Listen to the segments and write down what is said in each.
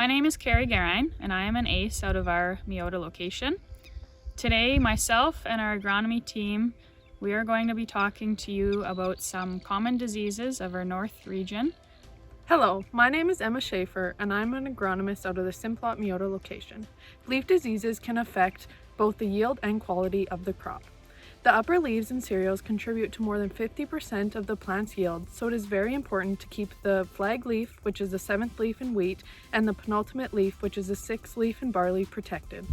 My name is Carrie Garine, and I am an ACE out of our Meota location. Today, myself and our agronomy team, we are going to be talking to you about some common diseases of our north region. Hello, my name is Emma Schaefer, and I'm an agronomist out of the Simplot Meota location. Leaf diseases can affect both the yield and quality of the crop. The upper leaves in cereals contribute to more than 50% of the plant's yield, so it is very important to keep the flag leaf, which is the 7th leaf in wheat, and the penultimate leaf, which is the 6th leaf in barley, protected.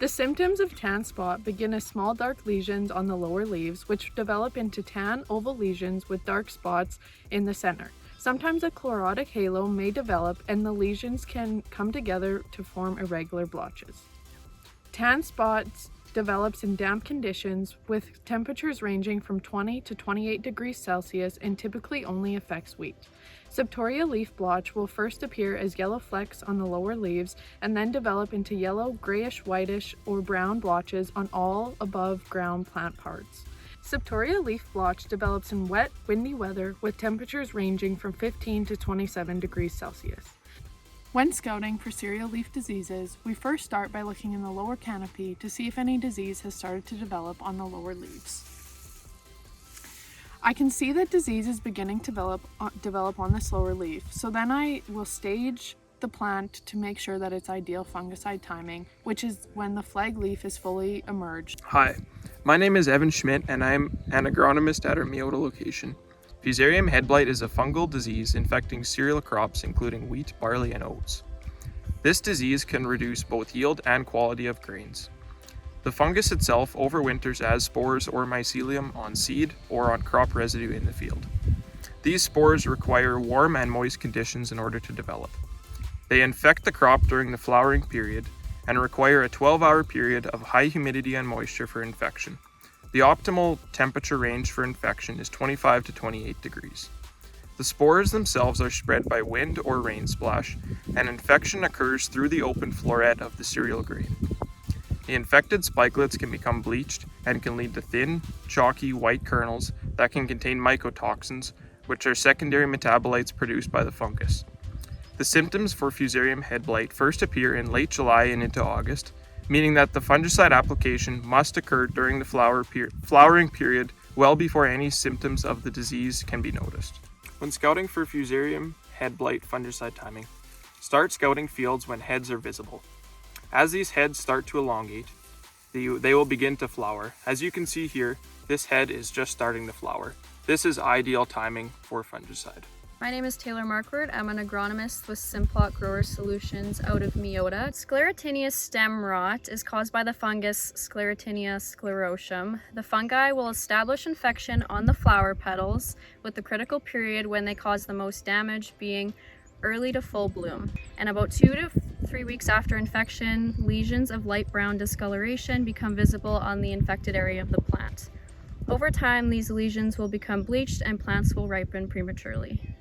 The symptoms of tan spot begin as small dark lesions on the lower leaves, which develop into tan oval lesions with dark spots in the center. Sometimes a chlorotic halo may develop, and the lesions can come together to form irregular blotches. Tan spots develops in damp conditions with temperatures ranging from 20 to 28 degrees Celsius and typically only affects wheat. Septoria leaf blotch will first appear as yellow flecks on the lower leaves and then develop into yellow, grayish, whitish, or brown blotches on all above ground plant parts. Septoria leaf blotch develops in wet, windy weather with temperatures ranging from 15 to 27 degrees Celsius. When scouting for cereal leaf diseases, we first start by looking in the lower canopy to see if any disease has started to develop on the lower leaves. I can see that disease is beginning to develop on this lower leaf, so then I will stage the plant to make sure that it's ideal fungicide timing, which is when the flag leaf is fully emerged. Hi, my name is Evan Schmidt and I'm an agronomist at our Meota location. Fusarium head blight is a fungal disease infecting cereal crops including wheat, barley, and oats. This disease can reduce both yield and quality of grains. The fungus itself overwinters as spores or mycelium on seed or on crop residue in the field. These spores require warm and moist conditions in order to develop. They infect the crop during the flowering period and require a 12-hour period of high humidity and moisture for infection. The optimal temperature range for infection is 25 to 28 degrees. The spores themselves are spread by wind or rain splash, and infection occurs through the open floret of the cereal grain. The infected spikelets can become bleached and can lead to thin, chalky white kernels that can contain mycotoxins, which are secondary metabolites produced by the fungus. The symptoms for Fusarium head blight first appear in late July and into August, meaning that the fungicide application must occur during the flowering period well before any symptoms of the disease can be noticed. When scouting for Fusarium head blight fungicide timing, start scouting fields when heads are visible. As these heads start to elongate, they will begin to flower. As you can see here, this head is just starting to flower. This is ideal timing for fungicide. My name is Taylor Markward. I'm an agronomist with Simplot Grower Solutions out of Meota. Sclerotinia stem rot is caused by the fungus Sclerotinia sclerosum. The fungi will establish infection on the flower petals, with the critical period when they cause the most damage being early to full bloom. And about 2 to 3 weeks after infection, lesions of light brown discoloration become visible on the infected area of the plant. Over time, these lesions will become bleached and plants will ripen prematurely.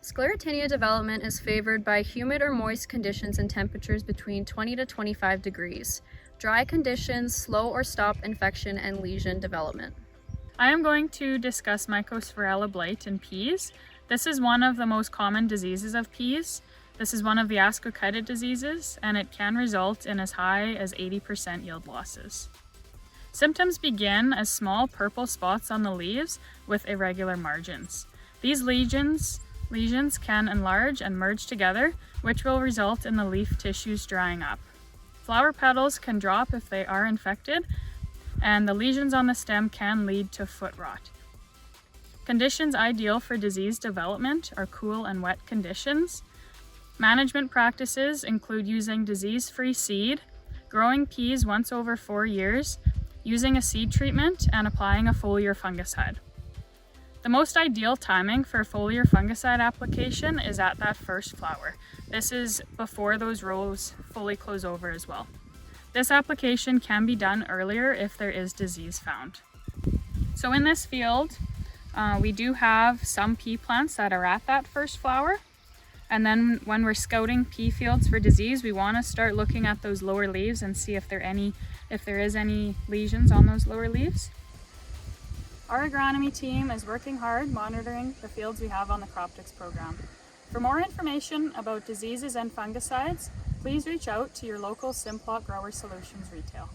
Sclerotinia development is favored by humid or moist conditions and temperatures between 20 to 25 degrees. Dry conditions slow or stop infection and lesion development. I am going to discuss Mycosphaerella blight in peas. This is one of the most common diseases of peas. This is one of the ascochytid diseases, and it can result in as high as 80% yield losses. Symptoms begin as small purple spots on the leaves with irregular margins. These lesions can enlarge and merge together, which will result in the leaf tissues drying up. Flower petals can drop if they are infected, and the lesions on the stem can lead to foot rot. Conditions ideal for disease development are cool and wet conditions. Management practices include using disease-free seed, growing peas once over 4 years, using a seed treatment, and applying a foliar fungicide. The most ideal timing for foliar fungicide application is at that first flower. This is before those rows fully close over as well. This application can be done earlier if there is disease found. So in this field, we do have some pea plants that are at that first flower. And then when we're scouting pea fields for disease, we want to start looking at those lower leaves and see if there is any lesions on those lower leaves. Our agronomy team is working hard monitoring the fields we have on the Croptics program. For more information about diseases and fungicides, please reach out to your local Simplot Grower Solutions retail.